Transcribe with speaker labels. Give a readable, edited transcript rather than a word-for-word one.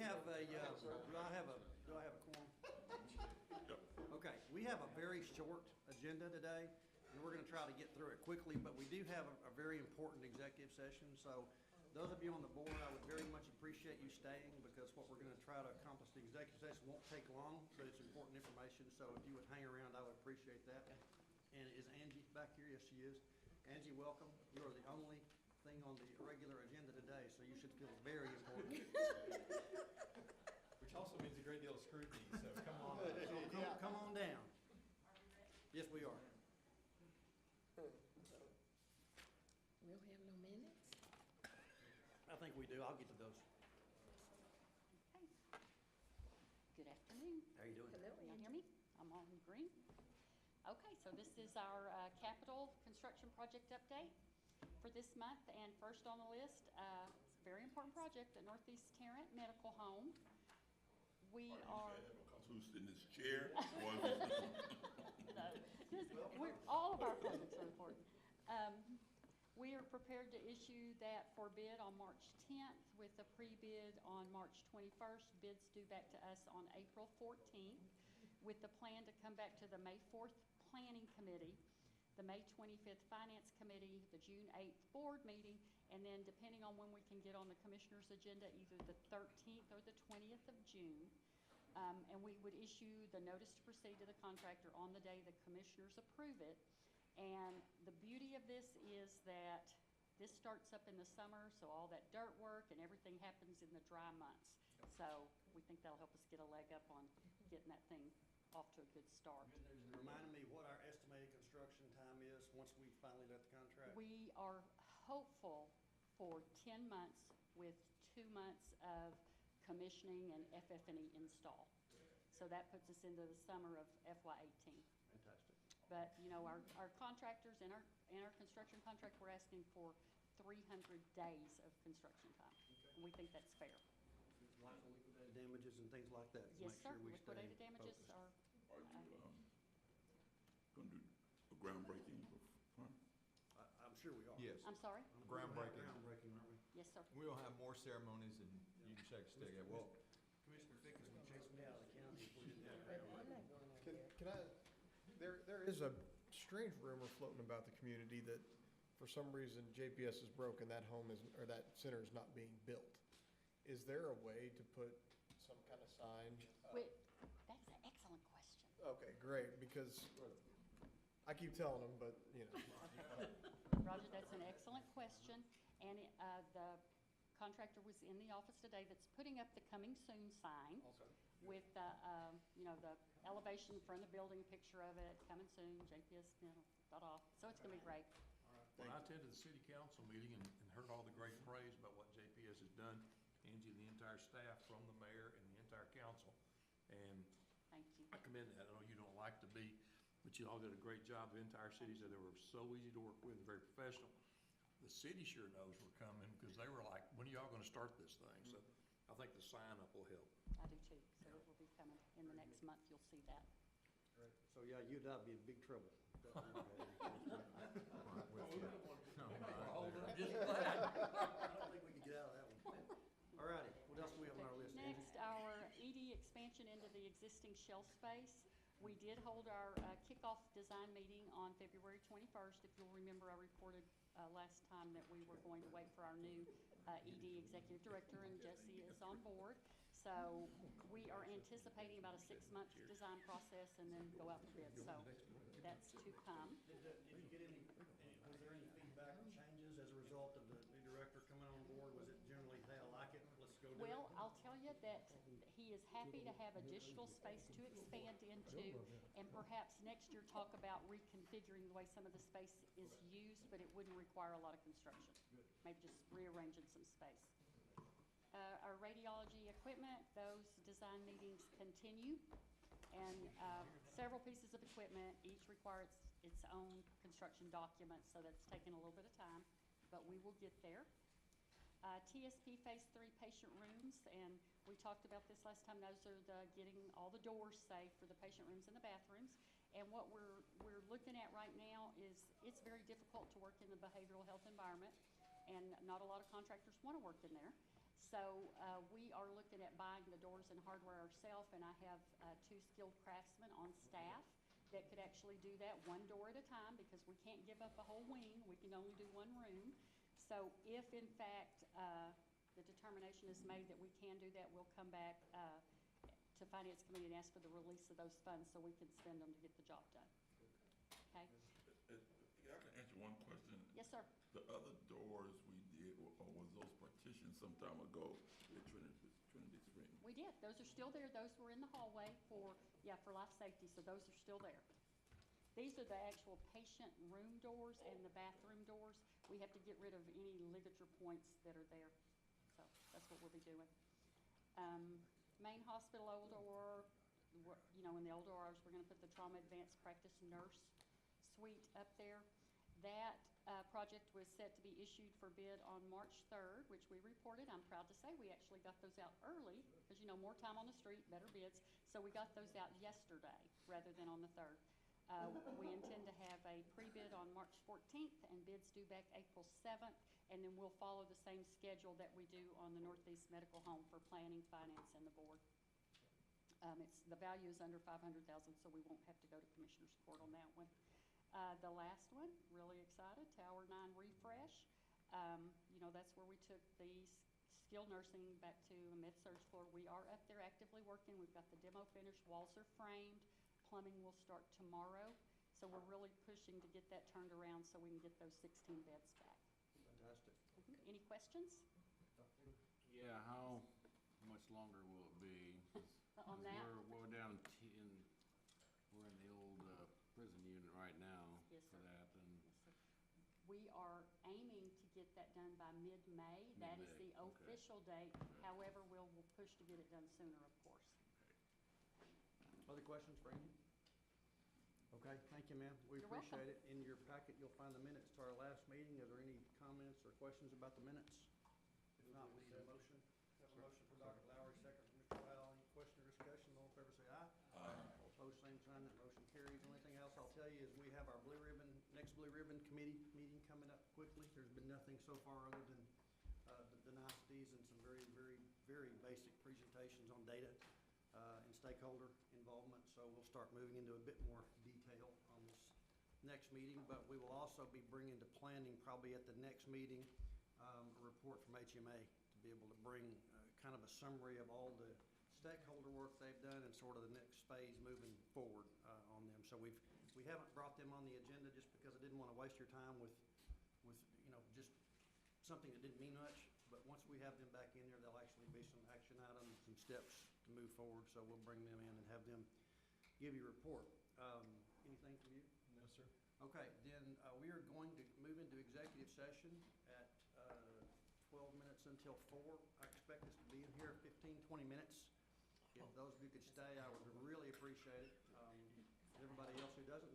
Speaker 1: have a, do I have a quorum? Okay, we have a very short agenda today, and we're gonna try to get through it quickly, but we do have a very important executive session, so those of you on the board, I would very much appreciate you staying, because what we're gonna try to accomplish, the executive session won't take long, but it's important information, so if you would hang around, I would appreciate that. And is Angie back here? Yes, she is. Angie, welcome. You are the only thing on the regular agenda today, so you should feel very important.
Speaker 2: Which also means a great deal of scrutiny, so come on.
Speaker 1: Come on down. Yes, we are.
Speaker 3: We'll have no minutes.
Speaker 1: I think we do. I'll get to those.
Speaker 4: Okay. Good afternoon.
Speaker 1: How are you doing?
Speaker 3: Hello,
Speaker 4: Can you hear
Speaker 3: Angie.
Speaker 4: me? I'm on green. Okay, so this is our capital construction project update for this month. And first on the list, it's a very important project, the Northeast Tarrant Medical Home. We are,
Speaker 5: Because who's in this chair?
Speaker 4: all of our projects are important. We are prepared to issue that for bid on March 10th with a pre-bid on March 21st. Bids due back to us on April 14th with the plan to come back to the May 4th Planning Committee, the May 25th Finance Committee, the June 8th Board meeting, and then depending on when we can get on the Commissioner's agenda, either the 13th or the 20th of June. And we would issue the notice to proceed to the contractor on the day the Commissioners approve it. And the beauty of this is that this starts up in the summer, so all that dirt work and everything happens in the dry months. So we think that'll help us get a leg up on getting that thing off to a good start.
Speaker 1: Good news. And remind me what our estimated construction time is once we finally let the contract.
Speaker 4: We are hopeful for 10 months with 2 months of commissioning and FF&E install. So that puts us into the summer of FY18.
Speaker 1: Fantastic.
Speaker 4: But, you know, our contractors and our construction contract, we're asking for 300 days of construction time.
Speaker 1: Okay.
Speaker 4: And we think that's fair.
Speaker 1: Like the liquidated damages and things like that. to
Speaker 4: Yes,
Speaker 1: make
Speaker 4: sir.
Speaker 1: sure we stay
Speaker 4: Liquidated damages
Speaker 1: focused.
Speaker 4: are,
Speaker 5: Are you, gonna do a groundbreaking of,
Speaker 1: I'm sure we are.
Speaker 2: Yes,
Speaker 4: I'm sorry?
Speaker 2: Groundbreaking.
Speaker 1: Groundbreaking, aren't we?
Speaker 4: Yes, sir.
Speaker 2: we'll have more ceremonies and you can shake a stick at. Well,
Speaker 1: Commissioner Fickens would chase me out of the county if we didn't have
Speaker 3: I'm
Speaker 1: groundbreaking.
Speaker 3: not going over there.
Speaker 6: Can I, there is a strange rumor floating about the community that for some reason JPS is broken, that home is, or that center is not being built. Is there a way to put some kind of sign?
Speaker 4: Wait, that's an excellent question.
Speaker 6: Okay, great, because I keep telling them, but, you know.
Speaker 4: Roger, that's an excellent question. And the contractor was in the office today that's putting up the coming soon sign with, you know, the elevation in front of the building, a picture of it, coming soon, JPS, you know, da-da. So it's gonna be great.
Speaker 7: When I attended the city council meeting and heard all the great praise about what JPS has done, Angie and the entire staff, from the mayor and the entire council, and
Speaker 4: Thank you.
Speaker 7: I commend that. I know you don't like to be, but you all did a great job. The entire city said they were so easy to work with, very professional. The city sure knows we're coming, because they were like, when are y'all gonna start this thing? So I think the sign up will help.
Speaker 4: I do too. So it will be coming in the next month. You'll see that.
Speaker 1: So, yeah, you'd be in big trouble.
Speaker 7: Hold up, just glad.
Speaker 1: I don't think we can get out of that one. All righty, what else do we have on our list, Angie?
Speaker 4: Next, our ED expansion into the existing shelf space. We did hold our kickoff design meeting on February 21st. If you'll remember, I reported last time that we were going to wait for our new ED executive director, and Jesse is on board. So we are anticipating about a 6-month design process and then go out for bid. So that's to come.
Speaker 1: Did you get any, was there any feedback or changes as a result of the new director coming on board? Was it generally, hey, I like it, let's go do it?
Speaker 4: Well, I'll tell you that he is happy to have additional space to expand into, and perhaps next year talk about reconfiguring the way some of the space is used, but it wouldn't require a lot of construction. Maybe just rearranging some space. Our radiology equipment, those design meetings continue, and several pieces of equipment, each requires its own construction document, so that's taking a little bit of time, but we will get there. TSP Phase 3 patient rooms, and we talked about this last time. Those are getting all the doors safe for the patient rooms and the bathrooms. And what we're looking at right now is it's very difficult to work in the behavioral health environment, and not a lot of contractors want to work in there. So we are looking at buying the doors and hardware ourselves, and I have 2 skilled craftsmen on staff that could actually do that 1 door at a time, because we can't give up a whole wing. We can only do 1 room. So if in fact the determination is made that we can do that, we'll come back to Finance Committee and ask for the release of those funds so we can spend them to get the job done. Okay?
Speaker 5: I can answer one question.
Speaker 4: Yes, sir.
Speaker 5: The other doors we did, or was those partitions some time ago at Trinity Spring?
Speaker 4: We did. Those are still there. Those were in the hallway for life safety, so those are still there. These are the actual patient room doors and the bathroom doors. We have to get rid of any ligature points that are there. So that's what we'll be doing. Main hospital old door, in the older hours, we're gonna put the trauma advanced practice nurse suite up there. That project was set to be issued for bid on March 3rd, which we reported. I'm proud to say we actually got those out early, because more time on the street, better bids. So we got those out yesterday rather than on the 3rd. We intend to have a pre-bid on March 14th and bids due back April 7th, and then we'll follow the same schedule that we do on the Northeast Medical Home for planning, finance, and the board. The value is under $500,000, so we won't have to go to Commissioner's Court on that one. The last one, really excited, Tower 9 refresh. That's where we took the skilled nursing back to a med-surg floor. We are up there actively working. We've got the demo finished, walls are framed, plumbing will start tomorrow. So we're really pushing to get that turned around so we can get those 16 beds back.
Speaker 1: Fantastic.
Speaker 4: Any questions
Speaker 8: Yeah, how much longer will it be? 'Cause
Speaker 4: on that?
Speaker 8: We're down we're in the old prison unit right now
Speaker 4: Yes,
Speaker 8: for
Speaker 4: sir.
Speaker 8: that, and
Speaker 4: We are aiming to get that done by mid-May. That is the
Speaker 8: Mid-May, okay.
Speaker 4: official date. However, we'll push to get it done sooner, of course.
Speaker 1: Other questions for Amy? Okay, thank you, ma'am. We
Speaker 4: You're welcome.
Speaker 1: appreciate it. In your packet, you'll find the minutes to our last meeting. Are there any comments or questions about the minutes? If not, we need a motion. Have a motion for Dr. Lowry, second for Mr. Howell. Any question or discussion? All in favor, say aye.
Speaker 5: Aye.
Speaker 1: All opposed, same sign. That motion carries. Only thing else I'll tell you is we have our next Blue Ribbon Committee meeting coming up quickly. There's been nothing so far other than the niceties and some very, very, very basic presentations on data and stakeholder involvement. So we'll start moving into a bit more detail on this next meeting. But we will also be bringing to planning, probably at the next meeting, a report from HMA to be able to bring kind of a summary of all the stakeholder work they've done and sort of the next phase moving forward on them. So we haven't brought them on the agenda just because I didn't want to waste your time with just something that didn't mean much. But once we have them back in there, there'll actually be some action items, some steps to move forward. So we'll bring them in and have them give you a report. Anything from you?
Speaker 2: No, sir.
Speaker 1: Okay, then we are going to move into executive session at 12 minutes until 4. I expect us to be in here 15, 20 minutes. If those of you could stay, I would really appreciate it. Everybody else who doesn't